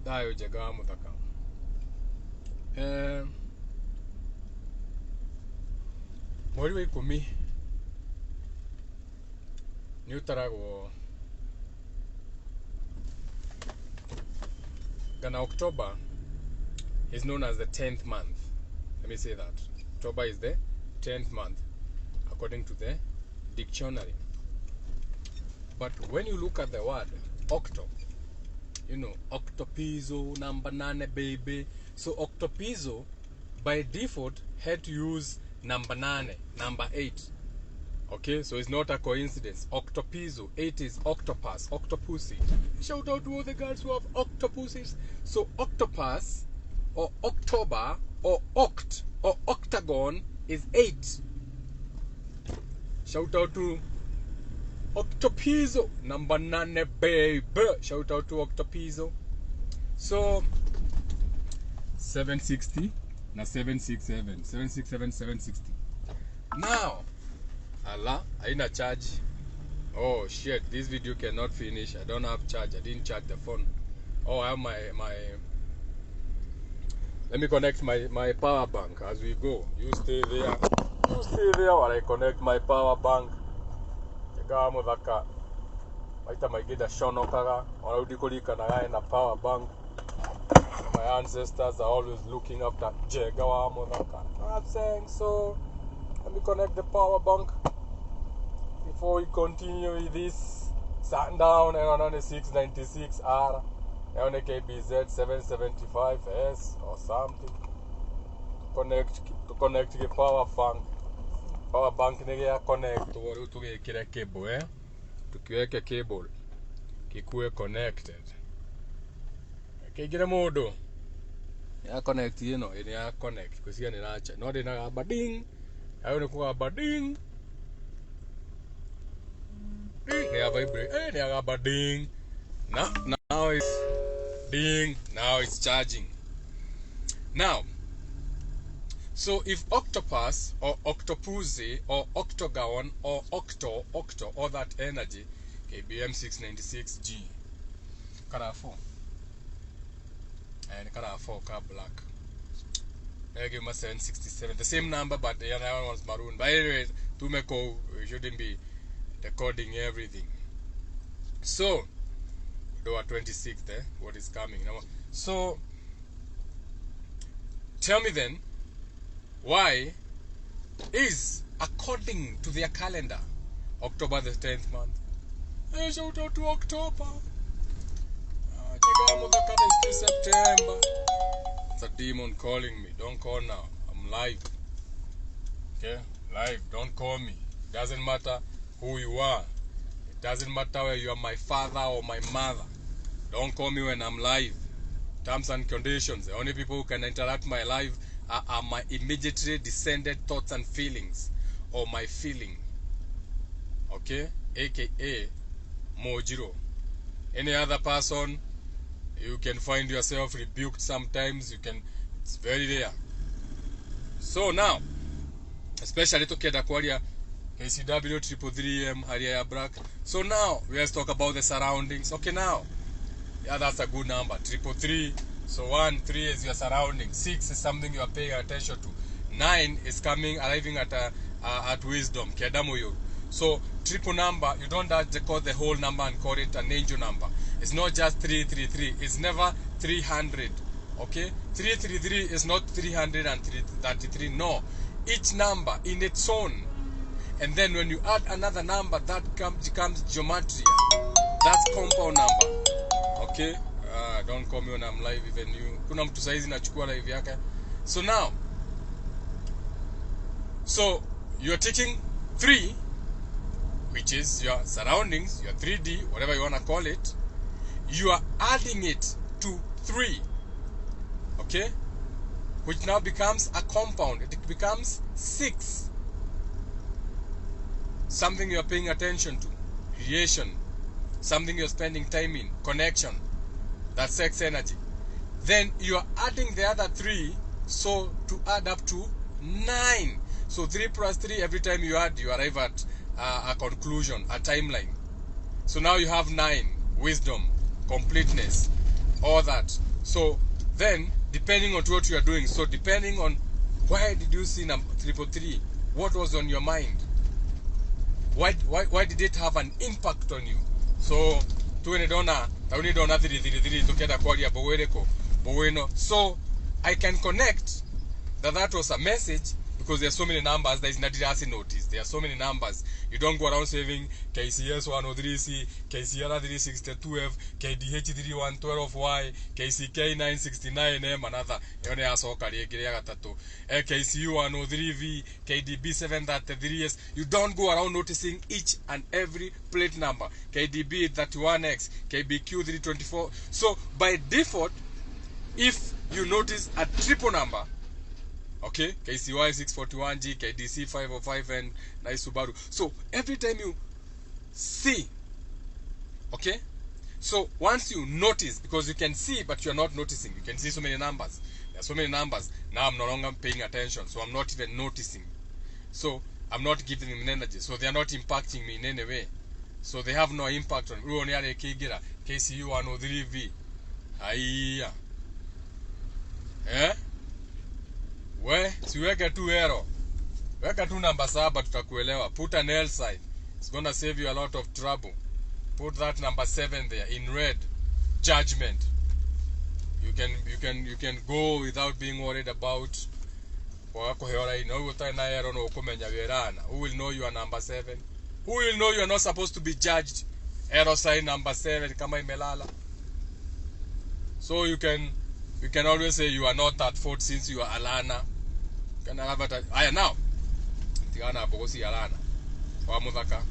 dayo jaga muthaka mweri wa ikumi ni utaragwo Gana October is known as the 10th month. Let me say that. October is the 10th month according to the dictionary. But when you look at the word octo, you know, octopizo, number 9 baby. So octopizo by default had to use number 9, number 8. Okay, so it's not a coincidence. Octopizo, 8 is octopus, octopussy. Shout out to all the girls who have octopussies. So octopus or October or oct or octagon is 8. Shout out to Octopizo, number 9 baby. Shout out to Octopizo. So 760 na 767 767 760. Now Allah, haina charge. Oh shit, this video cannot finish. I don't have charge. I didn't charge the phone. Oh, I have my let me connect my power bank as we go. You stay there. You stay there while I connect my power bank. Jaga muthaka. Maita maigida shono kaga. Wanarudi kulika na power bank. My ancestors are always looking after Jaga wa muthaka. I'm saying so. Let me connect the power bank before we continue with this. Sat down and on the 696R on a KBZ 775S or something to connect the power bank nigga connect to get cable to kiweke cable kikuwe connected kigire modo ya connect ini ya connect kusikia ni nacha no de na bading ayo ni kwa bading ding ya vibrate ni ya bading now it's ding, now it's charging. Now, so if octopus or octopussy or octagon or octo or that energy, KBM 696G, color 4 and color 4 car black. I give my 767, the same number, but the other one was maroon. But anyway, to make we shouldn't be recording everything. So, though 26th, what is coming now? So, tell me then, why is, according to their calendar, October the 10th month? Hey, shout out to October. It's September. It's a demon calling me. Don't call now. I'm live. Okay? Live. Don't call me. Doesn't matter who you are. It doesn't matter whether you are my father or my mother. Don't call me when I'm live. Terms and conditions. The only people who can interact my live are my immediately descended thoughts and feelings. Or my feeling. Okay? AKA Mojiro. Any other person, you can find yourself rebuked sometimes. It's very rare. So now, especially to Keda Kwaria, KCW 333M, Haria Black. So now, let's talk about the surroundings. Okay, now. Yeah, that's a good number. 333. So 1, 3 is your surrounding. 6 is something you are paying attention to. 9 is arriving at wisdom. Kedamoyo. So triple number, you don't have to call the whole number and call it an angel number. It's not just 333. It's never 300. Okay? 333 is not 333. No. Each number in its own. And then when you add another number, that becomes geometry. That's compound number. Okay? Don't call me when I'm live, even you. Kuna mtu saizi nachukua live yake. So now, so you're taking 3, which is your surroundings, your 3D, whatever you want to call it. You are adding it to 3. Okay? Which now becomes a compound. It becomes 6. Something you're paying attention to. Creation. Something you're spending time in. Connection. That's sex energy. Then you are adding the other 3, so to add up to 9. So 3 plus 3, every time you add, you arrive at a conclusion, a timeline. So now you have 9. Wisdom, completeness, all that. So then, depending on what you are doing, so depending on why did you see number 333, what was on your mind? Why did it have an impact on you? So so I can connect that was a message, because there are so many numbers that is not just noticed. There are so many numbers. You don't go around saving KCS 103C, KCR 362F, KDH 3112Y, KCK 969M, another. KCU 103V, KDB 733S. You don't go around noticing each and every plate number. KDB 31X, KBQ 324. So by default, if you notice a triple number, okay, KCY 641G, KDC 505, and nice Subaru. So every time you see, okay, so once you notice, because you can see but you are not noticing, you can see so many numbers. There are so many numbers. Now I'm no longer paying attention, so I'm not even noticing. So I'm not giving them energy, so they are not impacting me in any way. So they have no impact on me. KCU 103V. Aiya. We, siweke tu arrow. Weka tu number 7 tutakuelewa. Put an L sign. It's gonna save you a lot of trouble. Put that number 7 there in red. Judgment. You can go without being worried about who will know you are number 7? Who will know you are not supposed to be judged? Arrow sign number 7 kama imelala. So you can always say you are not at fault since you are Alana. Can I have it? I am now. Tigana bogosi Alana. Wa mudaka.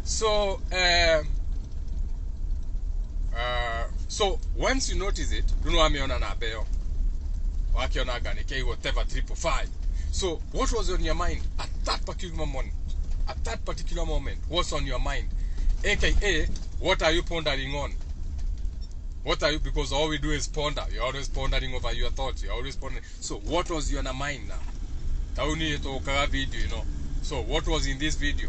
So so once you notice it, you know I'm on an abeo. Wakiona gani K whatever 555. So what was on your mind at that particular moment? At that particular moment, what's on your mind? AKA, what are you pondering on? What are you, because all we do is ponder. You're always pondering over your thoughts. You're always pondering. So what was your mind now? Tauni to video, you know. So what was in this video?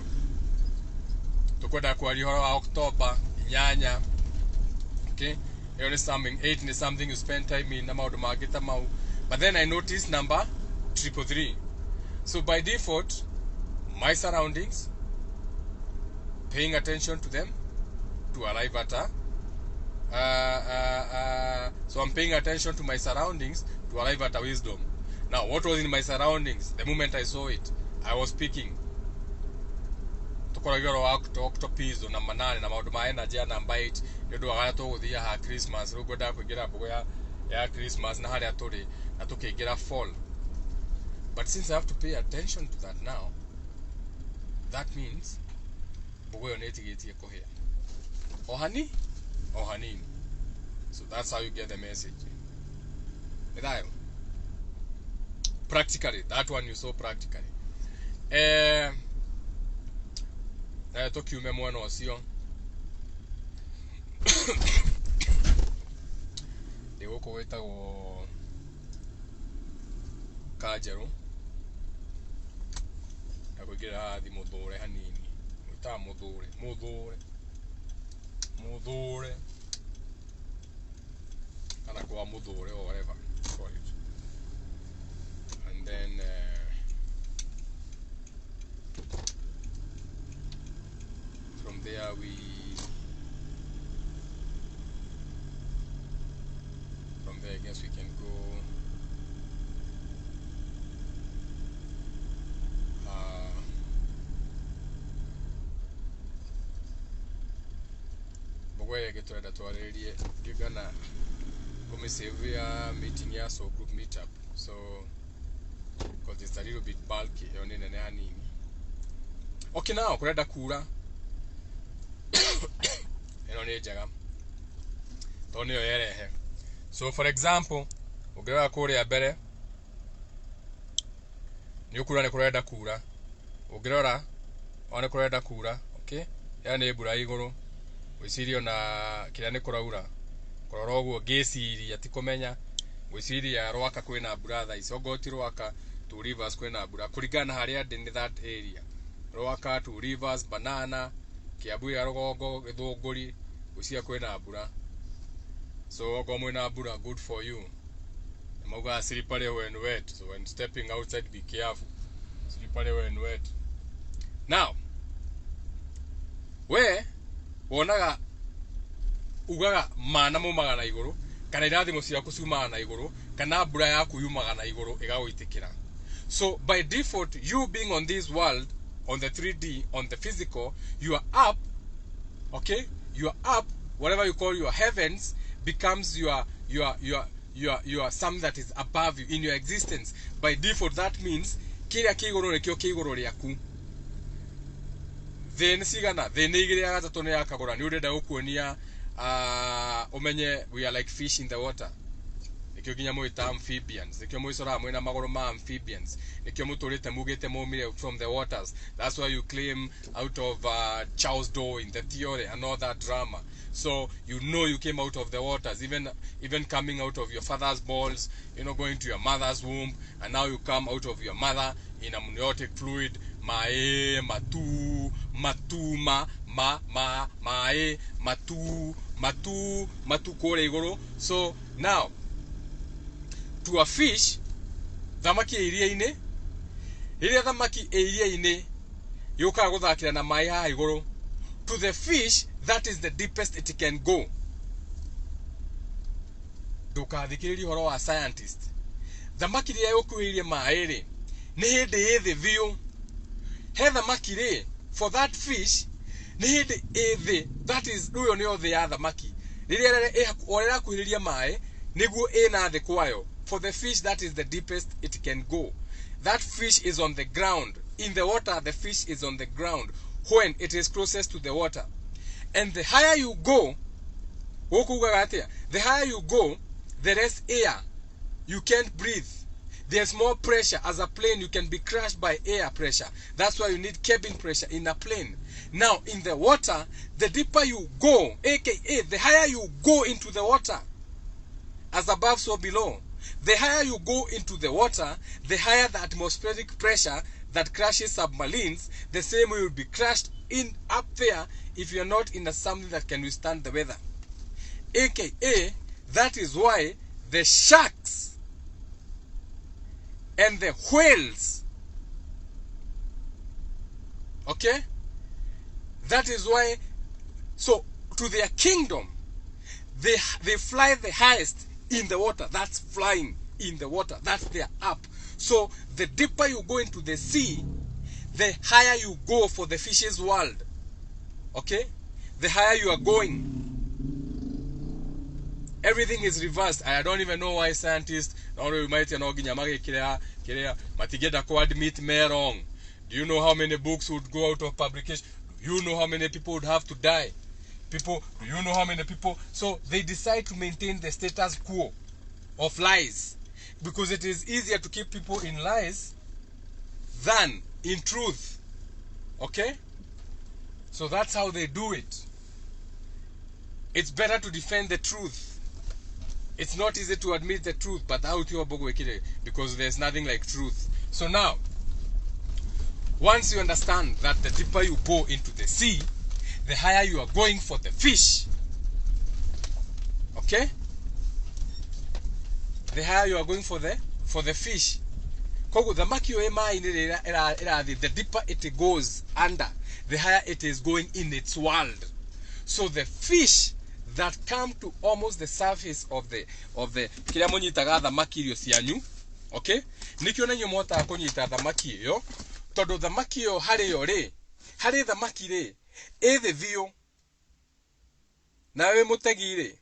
Tokoda kwa October, Nyanya. Okay? You're something 8 is something you spend time in the market. But then I noticed number 333. So by default, my surroundings, paying attention to them to arrive at so I'm paying attention to my surroundings to arrive at a wisdom. Now, what was in my surroundings? The moment I saw it, I was speaking. Octopizo number 9 na maundu ma energy number 8 ndu agara tuguthia ha Christmas rugo da kugira mbugo ya Christmas na haria turi na tukigira fall. But since I have to pay attention to that now, that means mbugo yo netigetie kuhia ohani ohanini. So that's how you get the message. Practically, that one you saw practically. Tokiume mwana osio. Ndegoko wetagwo Kajeru. Nakugira thi muthure hanini. Wita muthure. Kana kwa muthure or whatever. Call it. And then from there I guess we can go Bogwe get to that already. You're gonna come save a meeting here, so group meetup. So because it's a little bit bulky on in an anime. Okay, now kureda kura. So for example, ugera kore ya bere ni ukura ne kureda kura. Ugerora one kureda kura, okay? Yani ebura iguru. Wisirio na kira ne kuraura. Korora ogwo geciri atikomenya. Wisiria rwaka kwina brother isogoti rwaka to rivers kwina bura kurigana haria in that area. Rwaka to rivers banana Kiabu ya rogogo githunguri ucia kwina mbura. So Gomwena Buddha, good for you. Moga slippery when wet. So when stepping outside, be careful. Slippery when wet. Now, where wonaga ugaga mana mumaga na iguru kana irathimo ciaku ciumaga na iguru kana mbura yaku yumaga na iguru igaguitikira. So by default, you being on this world, on the 3D, on the physical, you are up, okay? You are up. Whatever you call your heavens becomes your something that is above you in your existence. By default, that means kiria kiguru nikio kiguru riaku. Then sigana, then igire agatatu ne akagora ni urenda gukuonia umenye we are like fish in the water. Nikio ginya mwita amphibians. Nikio mwisora mwina magoro ma amphibians. Nikio muturite mugite mumire from the waters. That's why you claim out of Charles Darwin, the theory and all that drama. So you know you came out of the waters, even coming out of your father's balls, you know, going to your mother's womb, and now you come out of your mother in amniotic fluid. Mae, matu, matuma, mae, matu kore igoro. So now, to a fish, thamaki iria-ini, iria thamaki iria-ini, yuka guthakira na mai ha igoro. To the fish, that is the deepest it can go. Ndukathikiririe horo wa scientist. Thamaki iria yukuhirie mai ri, ni hindi ithi biu. He thamaki ri, for that fish, ni hindi ithi, that is uyo ni othi ya thamaki. Riria orera kuhiriria mai, niguo ina thi kwayo. For the fish, that is the deepest it can go. That fish is on the ground. In the water, the fish is on the ground when it is closest to the water. And the higher you go, the higher you go, there is air. You can't breathe. There's more pressure. As a plane, you can be crushed by air pressure. That's why you need cabin pressure in a plane. Now, in the water, the deeper you go, aka the higher you go into the water, as above, so below. The higher you go into the water, the higher the atmospheric pressure that crashes submarines. The same way you'll be crashed in up there if you're not in something that can withstand the weather. AKA, that is why the sharks and the whales, okay, that is why, so to their kingdom, they fly the highest in the water. That's flying in the water. That's their up. So the deeper you go into the sea, the higher you go for the fish's world. Okay? The higher you are going. Everything is reversed. I don't even know why scientists might admit me wrong. Do you know how many books would go out of publication? Do you know how many people would have to die? Do you know how many people? So they decide to maintain the status quo of lies, because it is easier to keep people in lies than in truth. Okay? So that's how they do it. It's better to defend the truth. It's not easy to admit the truth, but because there's nothing like truth. So now, once you understand that the deeper you go into the sea, the higher you are going for the fish. Okay? The higher you are going for the fish. The deeper it goes under, the higher it is going in its world. So the fish that come to almost the surface of the kila monyitaga thamaki irio cianyu, okay, nikio nanyu mota kunyita thamaki iyo, tondu thamaki iyo hari yo ri, hari thamaki ri ithi biu, nawe mutegi ri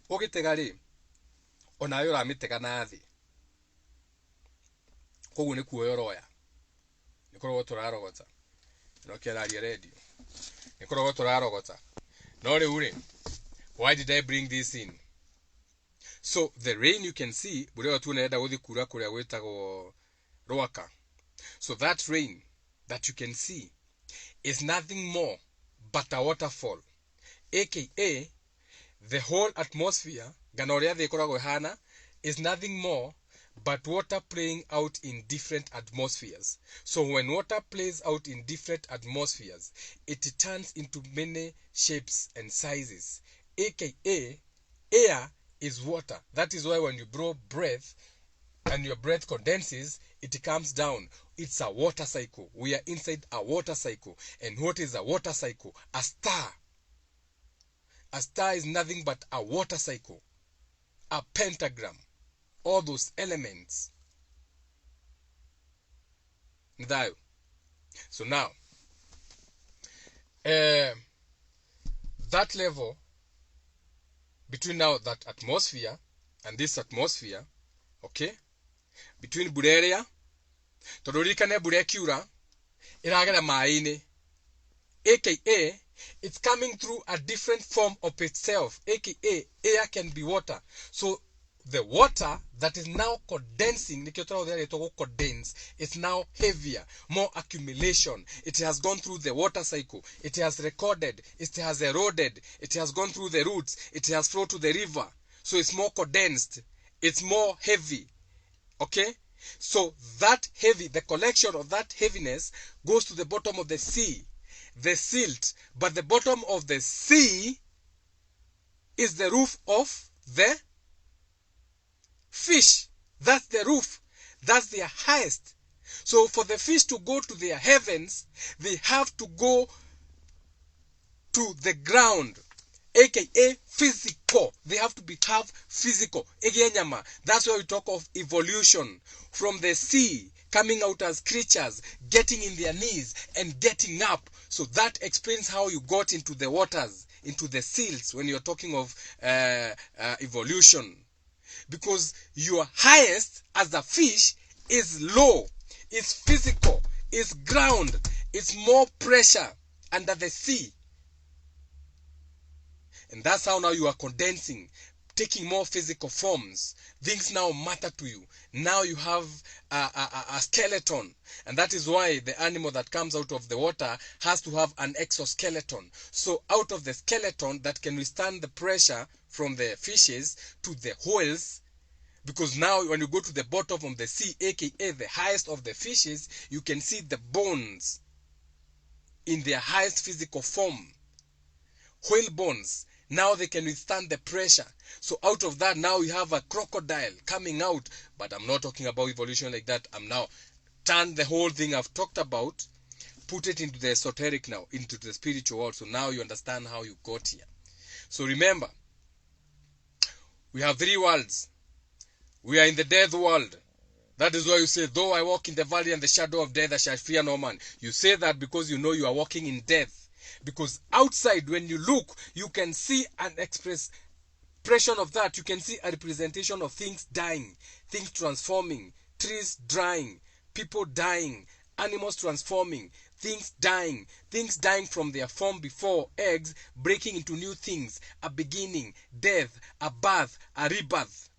ugitega ri onawe uramitega na thi, koguo ni kuoya roya nikorwo turarogota no kiraria radio nikorwo turarogota no riu ri. Why did I bring this in? So the rain you can see bure tu naenda guthi kura kuria gwitagwo Rwaka. So that rain that you can see is nothing more but a waterfall, aka the whole atmosphere ganoria the ikoragwo hana is nothing more but water playing out in different atmospheres. So when water plays out in different atmospheres, it turns into many shapes and sizes. aka air is water. That is why when you blow breath and your breath condenses, it comes down. It's a water cycle. We are inside a water cycle. And what is a water cycle? A star. A star is nothing but a water cycle. A pentagram. All those elements. So now, that level between now that atmosphere and this atmosphere, okay, between bureria, todorikane burekiura, iragera maine, aka it's coming through a different form of itself, aka air can be water. So the water that is now condensing, it's now heavier, more accumulation. It has gone through the water cycle. It has recorded. It has eroded. It has gone through the roots. It has flowed to the river. So it's more condensed. It's more heavy. Okay? So that heavy, the collection of that heaviness goes to the bottom of the sea. The silt. But the bottom of the sea is the roof of the fish. That's the roof. That's their highest. So for the fish to go to their heavens, they have to go to the ground, aka physical. They have to have physical. That's why we talk of evolution. From the sea, coming out as creatures, getting in their knees and getting up. So that explains how you got into the waters, into the silts when you're talking of evolution. Because your highest as a fish is low, is physical, is ground, is more pressure under the sea. And that's how now you are condensing, taking more physical forms. Things now matter to you. Now you have a skeleton. And that is why the animal that comes out of the water has to have an exoskeleton. So out of the skeleton that can withstand the pressure from the fishes to the whales, because now when you go to the bottom of the sea, aka the highest of the fishes, you can see the bones in their highest physical form. Whale bones. Now they can withstand the pressure. So out of that, now you have a crocodile coming out. But I'm not talking about evolution like that. I'm now turn the whole thing I've talked about, put it into the esoteric now, into the spiritual world. So now you understand how you got here. So remember, we have three worlds. We are in the death world. That is why you say, though I walk in the valley and the shadow of death, I shall fear no man. You say that because you know you are walking in death. Because outside, when you look, you can see an expression of that. You can see a representation of things dying, things transforming, trees drying, people dying, animals transforming, things dying from their form before, eggs breaking into new things, a beginning, death, a birth, a rebirth.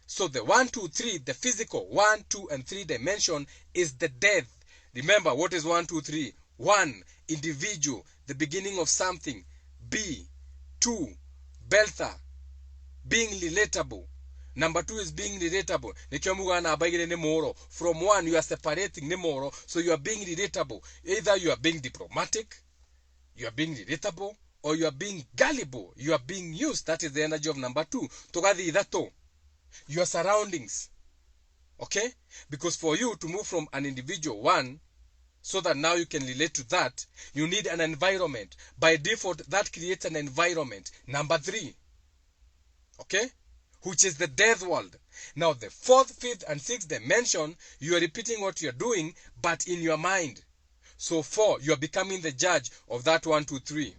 So the 1, 2, 3, the physical 1, 2, and 3 dimension is the death. Remember, what is 1, 2, 3? 1, individual, the beginning of something. B, 2, Beltha, being relatable. Number 2 is being relatable. From 1, you are separating nemoro, so you are being relatable. Either you are being diplomatic, you are being relatable, or you are being gullible. You are being used. That is the energy of number 2. Togadi idato. Your surroundings. Okay? Because for you to move from an individual 1, so that now you can relate to that, you need an environment. By default, that creates an environment. Number 3. Okay? Which is the death world. Now, the 4th, 5th, and 6th dimension, you are repeating what you are doing, but in your mind. So 4, you are becoming the judge of that 1, 2, 3.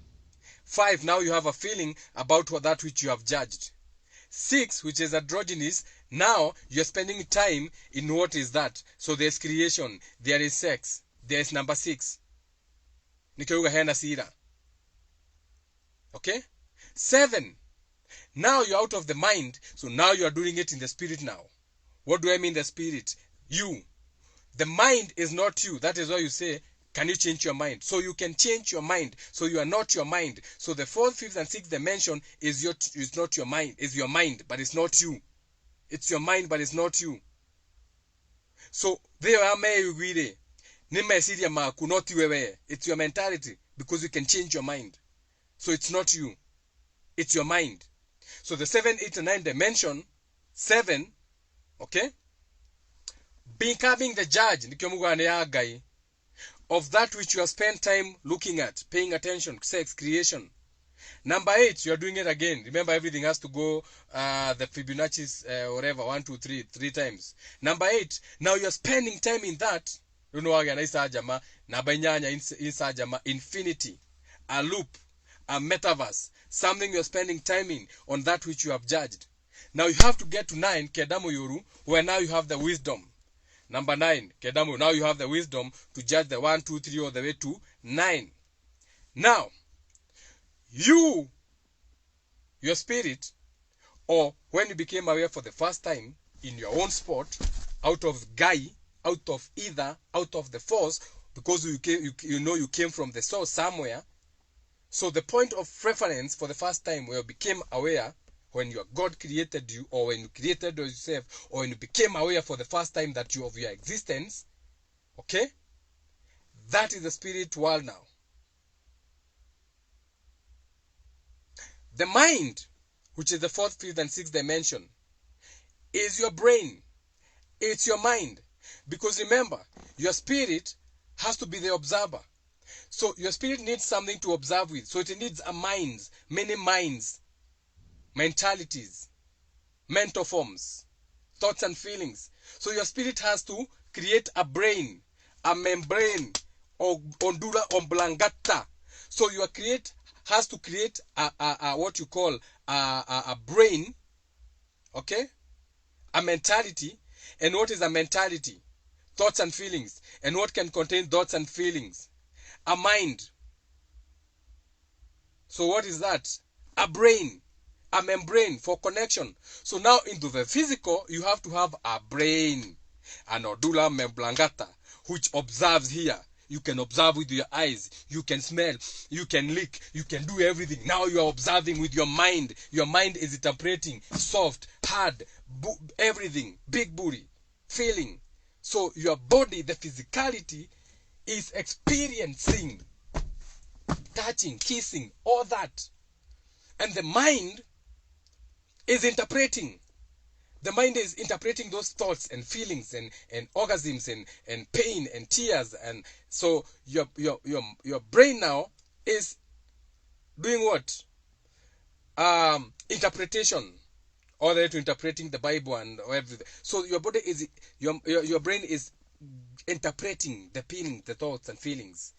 5, now you have a feeling about that which you have judged. 6, which is androgynous, now you're spending time in what is that. So there's creation, there is sex, there is number 6. Okay? 7, now you're out of the mind, so now you are doing it in the spirit now. What do I mean the spirit? You. The mind is not you. That is why you say, can you change your mind? So you can change your mind. So you are not your mind. So the 4th, 5th, and 6th dimension is not your mind. It's your mind, but it's not you. It's your mind, but it's not you. So there are it's your mentality, because you can change your mind. So it's not you. It's your mind. So the 7, 8, and 9 dimension, 7, okay, becoming the judge of that which you have spent time looking at, paying attention, sex, creation. Number 8, you are doing it again. Remember, everything has to go the Fibonacci's whatever, 1, 2, 3, 3 times. Number 8, now you are spending time in that. You know again, infinity, a loop, a metaverse, something you are spending time in on that which you have judged. Now you have to get to 9, Kedamu Yoru, where now you have the wisdom. Number 9, Kedamu, now you have the wisdom to judge the 1, 2, 3 all the way to 9. Now, your spirit, or when you became aware for the first time in your own spot, out of Guy, out of either, out of the force, because you came from the source somewhere. So the point of reference for the first time where you became aware, when your God created you, or when you created yourself, or when you became aware for the first time that you of your existence, okay, that is the spirit world now. The mind, which is the 4th, 5th, and 6th dimension, is your brain. It's your mind. Because remember, your spirit has to be the observer. So your spirit needs something to observe with. So it needs a mind, many minds, mentalities, mental forms, thoughts and feelings. So your spirit has to create a brain, a membrane, or ondula oblongata. So your create has to create a what you call a brain, okay, a mentality. And what is a mentality? Thoughts and feelings. And what can contain thoughts and feelings? A mind. So what is that? A brain, a membrane for connection. So now into the physical, you have to have a brain, an odula memblangata, which observes here. You can observe with your eyes. You can smell. You can lick. You can do everything. Now you are observing with your mind. Your mind is interpreting soft, hard, everything, big booty, feeling. So your body, the physicality, is experiencing, touching, kissing, all that. And the mind is interpreting. The mind is interpreting those thoughts and feelings and orgasms and pain and tears. And so your brain now is doing what? Interpretation. All the way to interpreting the Bible and everything. So your body is, your brain is interpreting the feelings, the thoughts and feelings.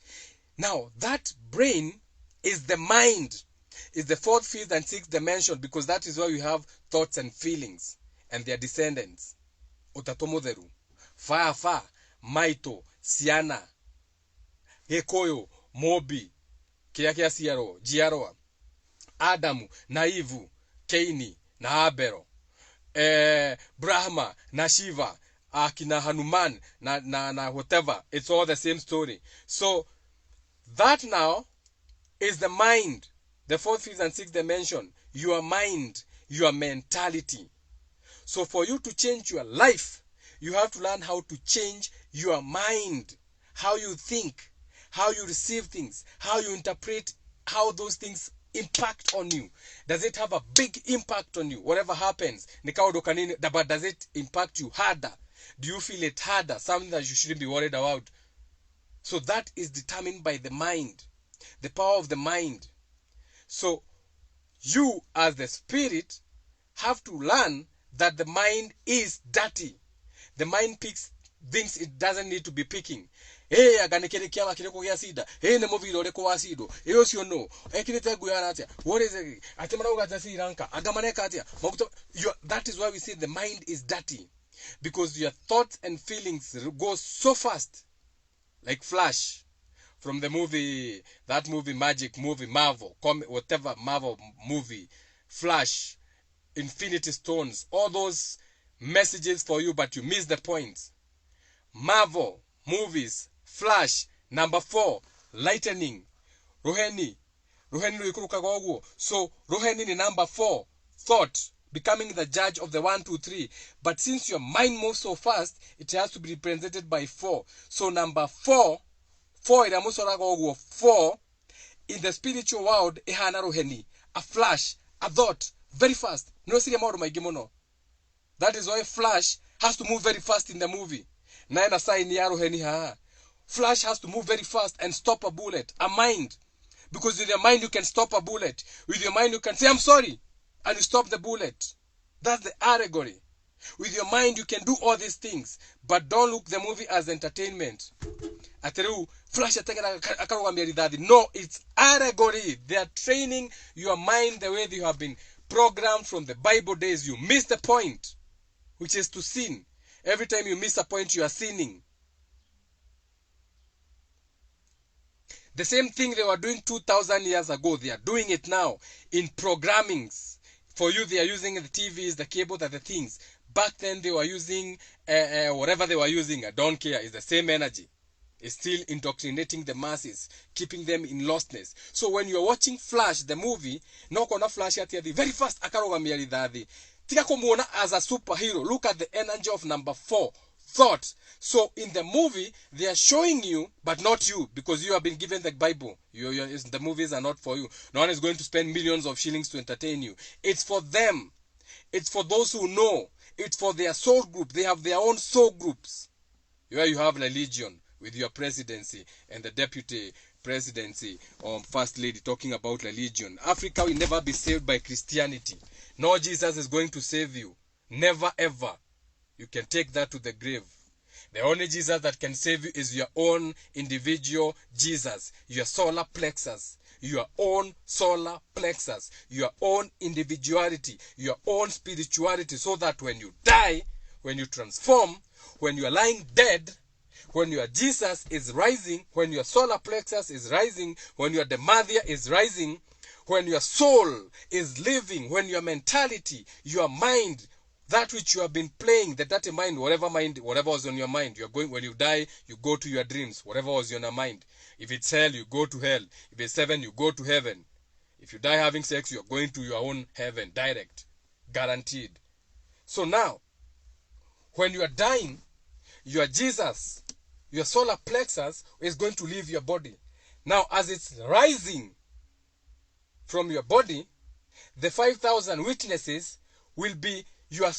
Now that brain is the mind, is the 4th, 5th, and 6th dimension, because that is where you have thoughts and feelings and their descendants. Otatomoderu, Fafa, Maito, Siana, Gekoyo, Mobi, Kiakia Siaro, Giaroa, Adamu, Naivu, Kaini, na Abero, Brahma, na Shiva, Akina Hanuman, na whatever. It's all the same story. So that now is the mind, the 4th, 5th, and 6th dimension. Your mind, your mentality. So for you to change your life, you have to learn how to change your mind, how you think, how you receive things, how you interpret, how those things impact on you. Does it have a big impact on you? Whatever happens, but does it impact you harder? Do you feel it harder? Something that you shouldn't be worried about. So that is determined by the mind, the power of the mind. So you as the spirit have to learn that the mind is dirty. The mind picks things it doesn't need to be picking. Hey, aganekere kiama kireko ya sida. Hey, ne movie lore ko asido. Hey, osio no. Hey, kinete guyana atia. What is it? Atemara ugaza si ranka. Agamaneka atia. That is why we say the mind is dirty, because your thoughts and feelings go so fast, like flash. From the movie, that movie, Magic movie, Marvel, whatever Marvel movie, Flash, Infinity Stones, all those messages for you, but you miss the point. Marvel movies, Flash, number 4, lightning, Roheni Rukurukagogo. So Roheni is number 4, thought, becoming the judge of the 1, 2, 3. But since your mind moves so fast, it has to be represented by 4. So number 4 in the spiritual world, ehana roheni, a flash, a thought very fast. No see amount of my gimono. That is why Flash has to move very fast in the movie. Naina sign yaro heni ha. Flash has to move very fast and stop a bullet. A mind. Because with your mind you can stop a bullet. With your mind you can say, I'm sorry. And you stop the bullet. That's the allegory. With your mind you can do all these things. But don't look the movie as entertainment. Flash no, it's allegory. They are training your mind the way you have been programmed from the Bible days. You miss the point, which is to sin. Every time you miss a point, you are sinning. The same thing they were doing 2,000 years ago, they are doing it now in programmings. For you, they are using the TVs, the cable, the things. Back then, they were using whatever they were using. I don't care. It's the same energy. It's still indoctrinating the masses, keeping them in lostness. So when you're watching Flash, the movie, no kona Flash at the very fast akaroga mialidadi. Tika kumuona as a superhero. Look at the energy of number 4. Thought. So in the movie, they are showing you, but not you, because you have been given the Bible. The movies are not for you. No one is going to spend millions of shillings to entertain you. It's for them. It's for those who know. It's for their soul group. They have their own soul groups. Where you have religion with your presidency and the deputy presidency or first lady talking about religion. Africa will never be saved by Christianity. No, Jesus is going to save you. Never ever. You can take that to the grave. The only Jesus that can save you is your own individual Jesus, your solar plexus, your own solar plexus, your own individuality, your own spirituality, so that when you die, when you transform, when you are lying dead, when your Jesus is rising, when your solar plexus is rising, when your demathia is rising, when your soul is living, when your mentality, your mind, that which you have been playing, the dirty mind, whatever was on your mind, you're going, when you die, you go to your dreams, whatever was on your mind. If it's hell, you go to hell. If it's heaven, you go to heaven. If you die having sex, you're going to your own heaven, direct, guaranteed. So now, when you are dying, your Jesus, your solar plexus is going to leave your body. Now, as it's rising from your body, the 5,000 witnesses will be your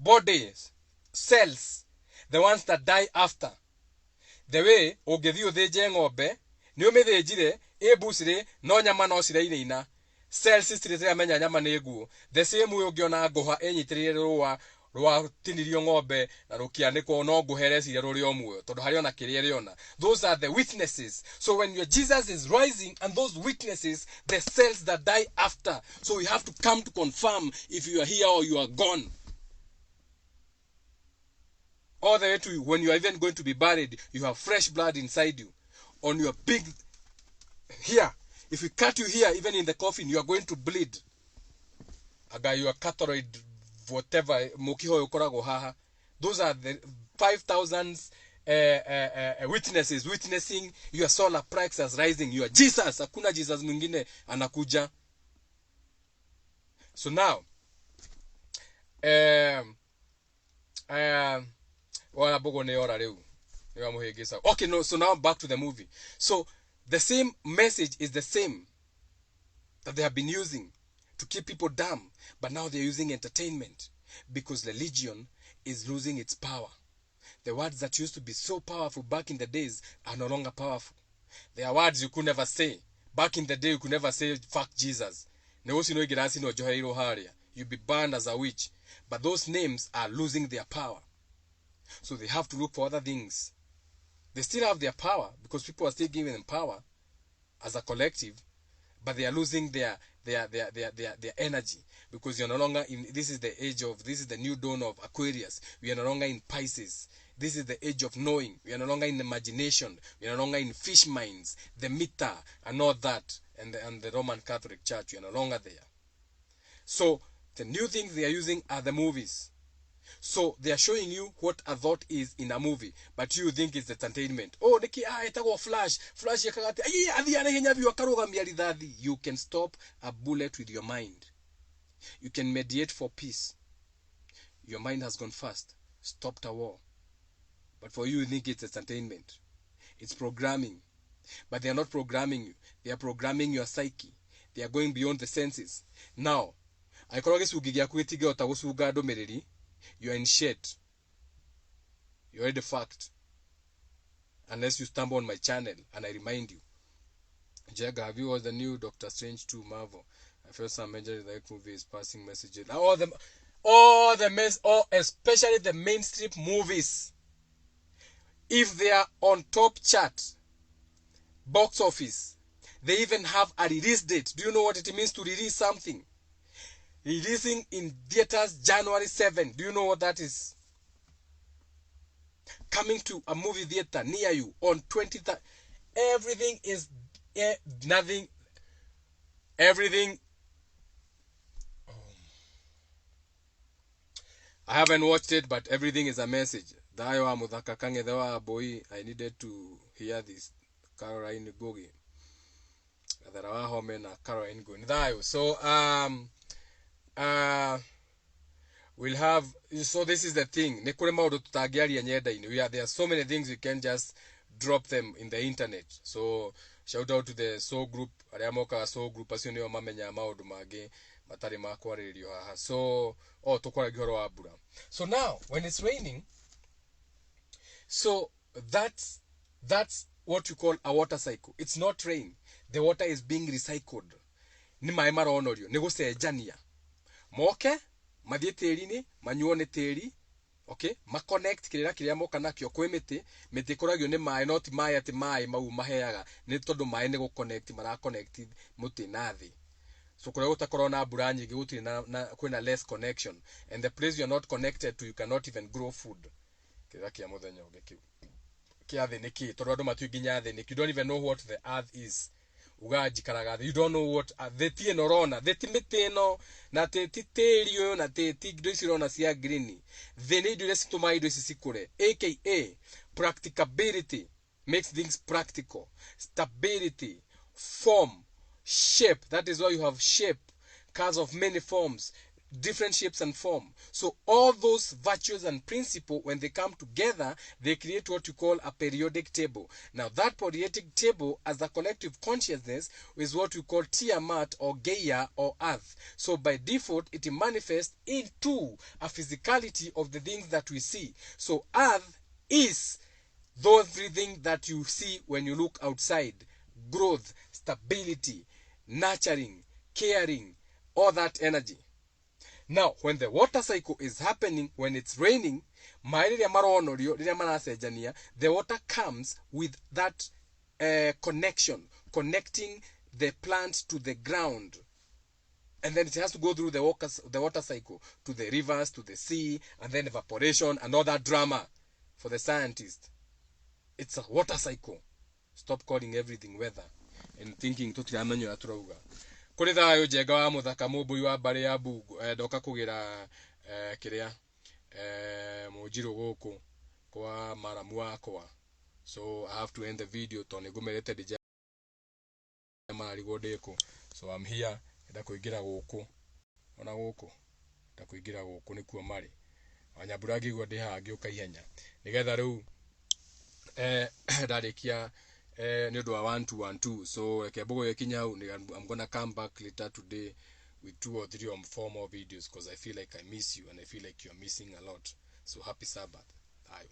body cells, the ones that die after. The way ogedio de jengobe ni omethejire ebusire no nyama no cire ina cells cire menya nyama neguo. The same way ogiona ngoha enyitirire rwa tinirio ng'ombe na rukianiko no nguhere cire ruri omwe tondu hari ona kiria riona. Those are the witnesses. So when your Jesus is rising, and those witnesses, the cells that die after, so you have to come to confirm if you are here or you are gone. All the way to when you are even going to be buried, you have fresh blood inside you. On your big here, if we cut you here, even in the coffin, you are going to bleed. Aga your cathode, whatever, mokiho yokorago haha. Those are the 5,000 witnesses witnessing your solar plexus rising. You are Jesus. Hakuna Jesus mwingine anakuja. So now, okay, no, so now back to the movie. So the same message is the same that they have been using to keep people dumb, but now they're using entertainment because religion is losing its power. The words that used to be so powerful back in the days are no longer powerful. There are words you could never say. Back in the day, you could never say, fuck Jesus. You'd be burned as a witch. But those names are losing their power. So they have to look for other things. They still have their power because people are still giving them power as a collective, but they are losing their energy because you're no longer in. This is the new dawn of Aquarius. We are no longer in Pisces. This is the age of knowing. We are no longer in imagination. We are no longer in fish minds, the meter and all that, and the Roman Catholic Church. We are no longer there. So the new things they are using are the movies. So they are showing you what a thought is in a movie, but you think it's entertainment. Oh, itago Flash yakagati. You can stop a bullet with your mind. You can mediate for peace. Your mind has gone fast, stopped a war. But for you think it's entertainment. It's programming. But they are not programming you. They are programming your psyche. They are going beyond the senses. Now, angĩkorwo gĩcungi gĩaku gĩtingĩhota gũcunga ndũmĩrĩri, you are in shit. You already fucked. Unless you stumble on my channel and I remind you. Jagga, have you watched the new Doctor Strange 2 Marvel? I feel some major like movies passing messages. Especially the mainstream movies. If they are on top chart, box office, they even have a release date. Do you know what it means to release something? Releasing in theaters January 7. Do you know what that is? Coming to a movie theater near you on 23rd. Everything is nothing. Everything. I haven't watched it, but everything is a message. I needed to hear this. Caroline Gogi. So we'll have, so this is the thing. There are so many things you can just drop them in the internet. So shout out to the soul group. Soul group so now when it's raining, so that's what you call a water cycle. It's not rain. The water is being recycled. Ni mai maronorio ni gucenjania moke mathie tiri-ini manyuone tiri, okay, ma connect kiria moka nakio kwi miti kuragio ni mai, not mai ati mai mau maheaga ni tondu mai ni gu connect mara connect muti na thi. So kuria gutakorwo na mbura nyingi gutiri na kwina less connection, and the place you are not connected to, you cannot even grow food. Kiria kia muthenya ungi kiu kia thi niki tondu andu matuiginya thi niki, you don't even know what the earth is. Ugajikaraga, you don't know what the tinorona, the timitino na te titerio na te tigdo isirona sia green. The need to to my sikure, aka practicability makes things practical. Stability, form, shape. That is why you have shape, cars of many forms, different shapes and form. So all those virtues and principles, when they come together, they create what you call a periodic table. Now that periodic table as a collective consciousness is what we call Tiamat or Gaia or Earth. So by default it manifests into a physicality of the things that we see. So Earth is everything that you see when you look outside. Growth, stability, nurturing, caring, all that energy. Now, when the water cycle is happening, when it's raining, the water comes with that connection, connecting the plant to the ground. And then it has to go through the water cycle to the rivers, to the sea, and then evaporation and all that drama for the scientist. It's a water cycle. Stop calling everything weather and thinking kuri thayo jenga wa muthaka mubui wa mbari ya bungu ndoka kugira kiria mujiru guku kwa maramu wakwa. So I have to end the video toni gumerete dija mari godeko. So I'm here nda kuingira guku ona guku nda kuingira guku ni kuo mari wanyaburagi gwo ndi hangi ukaihenya nigetha riu ndarikia ni undu wa 1-2-1-2. So kebogo yekinya hau I'm gonna come back later today with 2 or 3 or 4 more videos because I feel like I miss you and I feel like you're missing a lot. So happy Sabbath. Ayo.